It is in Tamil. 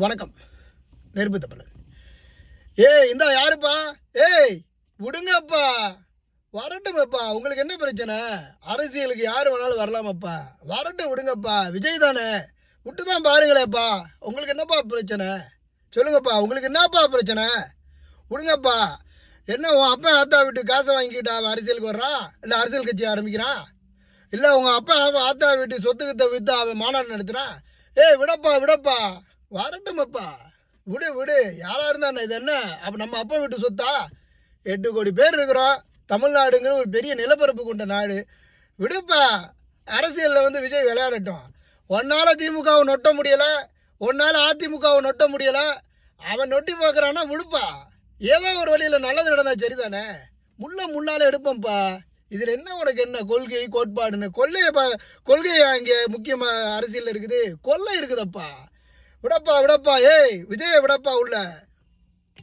வணக்கம். நெருப்பு தப்பலன். இந்த யாருப்பா? விடுங்கப்பா, வரட்டுமப்பா. உங்களுக்கு என்ன பிரச்சனை? அரசியலுக்கு யார் வேணாலும் வரலாமப்பா, வரட்டும், விடுங்கப்பா. விஜய் தானே, விட்டு தான் பாருங்களேப்பா. உங்களுக்கு என்னப்பா பிரச்சனை சொல்லுங்கப்பா. உங்களுக்கு என்னப்பா பிரச்சனை? விடுங்கப்பா. என்ன உன் அப்பா ஆத்தா விட்டு காசை வாங்கிக்கிட்டா அவன் அரசியலுக்கு வர்றான்? இல்லை அரசியல் கட்சி ஆரம்பிக்கிறான்? இல்லை உங்கள் அப்பா அவன் ஆத்தா வீட்டு சொத்துக்கிட்ட விற்று அவன் மாநாடு நடத்துகிறான்? விடப்பா விடப்பா, வரட்டுமப்பா, விடு விடு. யாராக இருந்தா இது என்ன? அப்போ நம்ம அப்பா வீட்டு சொத்தா? 8 கோடி பேர் இருக்கிறோம். தமிழ்நாடுங்கிற ஒரு பெரிய நிலப்பரப்பு கொண்ட நாடு. விடுப்பா. அரசியலில் விஜய் விளையாடட்டும். ஒன்னால் திமுகவை நொட்ட முடியலை, ஒன்னால் அதிமுகவை நொட்ட முடியலை. அவன் நொட்டி பார்க்குறான்னா விடுப்பா. ஏதோ ஒரு வழியில் நல்லது நடந்தா சரிதானே. முள்ளால் எடுப்போம்ப்பா. இதில் என்ன உனக்கு என்ன கொள்கை கோட்பாடுன்னு? கொள்கையா இங்கே முக்கியமாக அரசியலில் இருக்குது? கொள்ளை இருக்குதப்பா. விடப்பா விடப்பா. விஜயை விடப்பா உள்ள.